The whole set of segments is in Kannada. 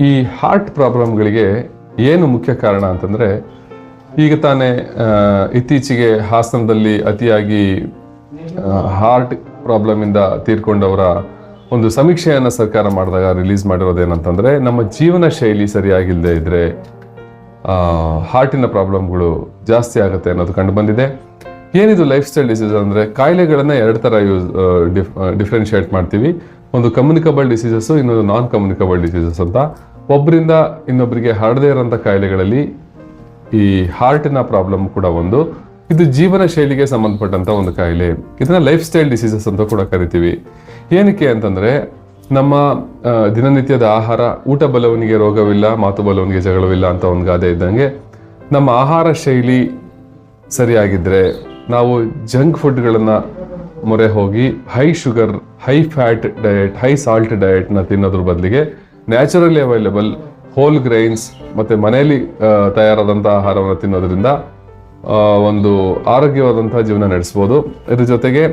ಈ ಹಾರ್ಟ್ ಪ್ರಾಬ್ಲಮ್ಗಳಿಗೆ ಏನು ಮುಖ್ಯ ಕಾರಣ ಅಂತಂದರೆ, ಈಗ ತಾನೇ ಇತ್ತೀಚೆಗೆ ಹಾಸನದಲ್ಲಿ ಅತಿಯಾಗಿ ಹಾರ್ಟ್ ಪ್ರಾಬ್ಲಮಿಂದ ತೀರ್ಕೊಂಡವರ ಒಂದು ಸಮೀಕ್ಷೆಯನ್ನು ಸರ್ಕಾರ ಮಾಡಿದಾಗ ರಿಲೀಸ್ ಮಾಡಿರೋದೇನಂತಂದರೆ, ನಮ್ಮ ಜೀವನ ಶೈಲಿ ಸರಿಯಾಗಿಲ್ಲದೆ ಇದ್ದರೆ ಹಾರ್ಟಿನ ಪ್ರಾಬ್ಲಮ್ಗಳು ಜಾಸ್ತಿ ಆಗುತ್ತೆ ಅನ್ನೋದು ಕಂಡು ಬಂದಿದೆ. ಏನಿದು ಲೈಫ್ ಸ್ಟೈಲ್ ಡಿಸೀಸ್ ಅಂದರೆ, ಕಾಯಿಲೆಗಳನ್ನು ಎರಡು ಥರ ಡಿಫ್ರೆನ್ಶಿಯೇಟ್ ಮಾಡ್ತೀವಿ. ಒಂದು ಕಮ್ಯುನಿಕಬಲ್ ಡಿಸೀಸಸ್ಸು, ಇನ್ನೊಂದು ನಾನ್ ಕಮ್ಯುನಿಕಬಲ್ ಡಿಸೀಸಸ್ ಅಂತ. ಒಬ್ಬರಿಂದ ಇನ್ನೊಬ್ಬರಿಗೆ ಹರಡದೇ ಇರೋಂಥ ಕಾಯಿಲೆಗಳಲ್ಲಿ ಈ ಹಾರ್ಟಿನ ಪ್ರಾಬ್ಲಮ್ ಕೂಡ ಒಂದು. ಇದು ಜೀವನ ಶೈಲಿಗೆ ಸಂಬಂಧಪಟ್ಟಂಥ ಒಂದು ಕಾಯಿಲೆ. ಇದನ್ನ ಲೈಫ್ ಸ್ಟೈಲ್ ಡಿಸೀಸಸ್ ಅಂತ ಕೂಡ ಕರಿತೀವಿ. ಏನಕ್ಕೆ ಅಂತಂದರೆ, ನಮ್ಮ ದಿನನಿತ್ಯದ ಆಹಾರ, ಊಟ ಬಲವನಿಗೆ ರೋಗವಿಲ್ಲ, ಮಾತು ಬಲವನಿಗೆ ಜಗಳವಿಲ್ಲ ಅಂತ ಒಂದು ಗಾದೆ ಇದ್ದಂಗೆ, ನಮ್ಮ ಆಹಾರ ಶೈಲಿ ಸರಿಯಾಗಿದ್ದರೆ ನಾವು ಜಂಕ್ ಫುಡ್ಗಳನ್ನು ಮೊರೆ ಹೋಗಿ high sugar, high fat diet, high salt ಡಯಟ್ನ ತಿನ್ನೋದ್ರ ಬದಲಿಗೆ ನ್ಯಾಚುರಲಿ ಅವೈಲೇಬಲ್ ಹೋಲ್ ಗ್ರೈನ್ಸ್ ಮತ್ತು ಮನೆಯಲ್ಲಿ ತಯಾರಾದಂಥ ಆಹಾರವನ್ನು ತಿನ್ನೋದ್ರಿಂದ ಒಂದು ಆರೋಗ್ಯವಾದಂಥ ಜೀವನ ನಡೆಸ್ಬೋದು. ಇದ್ರ ಜೊತೆಗೆ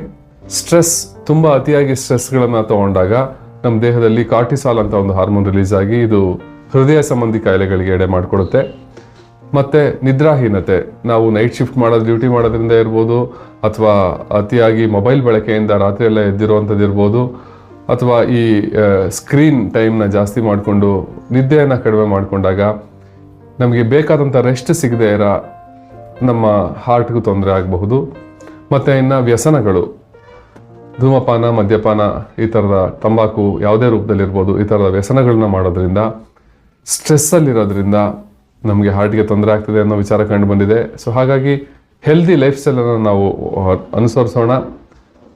ಸ್ಟ್ರೆಸ್, ತುಂಬ ಅತಿಯಾಗಿ ಸ್ಟ್ರೆಸ್ಗಳನ್ನು ತಗೊಂಡಾಗ ನಮ್ಮ ದೇಹದಲ್ಲಿ ಕಾರ್ಟಿಸಾಲ್ ಅಂತ ಒಂದು ಹಾರ್ಮೋನ್ ರಿಲೀಸ್ ಆಗಿ ಇದು ಹೃದಯ ಸಂಬಂಧಿ ಕಾಯಿಲೆಗಳಿಗೆ ಎಡೆ ಮಾಡಿಕೊಡುತ್ತೆ. ಮತ್ತು ನಿದ್ರಾಹೀನತೆ, ನಾವು ನೈಟ್ ಶಿಫ್ಟ್ ಡ್ಯೂಟಿ ಮಾಡೋದ್ರಿಂದ ಇರ್ಬೋದು, ಅಥವಾ ಅತಿಯಾಗಿ ಮೊಬೈಲ್ ಬಳಕೆಯಿಂದ ರಾತ್ರಿ ಎಲ್ಲ ಎದ್ದಿರುವಂಥದ್ದು ಇರ್ಬೋದು, ಅಥವಾ ಈ ಸ್ಕ್ರೀನ್ ಟೈಮ್ನ ಜಾಸ್ತಿ ಮಾಡಿಕೊಂಡು ನಿದ್ದೆಯನ್ನು ಕಡಿಮೆ ಮಾಡಿಕೊಂಡಾಗ ನಮಗೆ ಬೇಕಾದಂಥ ರೆಸ್ಟ್ ಸಿಗದೆ ಇರೋ ನಮ್ಮ ಹಾರ್ಟ್ಗೂ ತೊಂದರೆ ಆಗಬಹುದು. ಮತ್ತು ಇನ್ನು ವ್ಯಸನಗಳು, ಧೂಮಪಾನ, ಮದ್ಯಪಾನ, ಈ ಥರದ ತಂಬಾಕು ಯಾವುದೇ ರೂಪದಲ್ಲಿರ್ಬೋದು, ಈ ಥರದ ವ್ಯಸನಗಳನ್ನ ಮಾಡೋದ್ರಿಂದ, ಸ್ಟ್ರೆಸ್ಸಲ್ಲಿರೋದ್ರಿಂದ ನಮಗೆ ಹಾರ್ಟ್ಗೆ ತೊಂದರೆ ಆಗ್ತದೆ ಅನ್ನೋ ವಿಚಾರ ಕಂಡು ಬಂದಿದೆ. ಸೊ ಹಾಗಾಗಿ ಹೆಲ್ದಿ ಲೈಫ್ ಸ್ಟೈಲನ್ನು ನಾವು ಅನುಸರಿಸೋಣ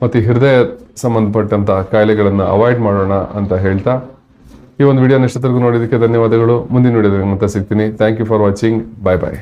ಮತ್ತು ಹೃದಯ ಸಂಬಂಧಪಟ್ಟಂಥ ಕಾಯಿಲೆಗಳನ್ನು ಅವಾಯ್ಡ್ ಮಾಡೋಣ ಅಂತ ಹೇಳ್ತಾ, ಈ ಒಂದು ವಿಡಿಯೋನ ಎಷ್ಟೊತ್ತರೆಗೂ ನೋಡಿದ್ದಕ್ಕೆ ಧನ್ಯವಾದಗಳು. ಮುಂದಿನ ವಿಡಿಯೋದಲ್ಲಿ ಮತ್ತೆ ಸಿಗ್ತೀನಿ. Thank you for watching. Bye bye.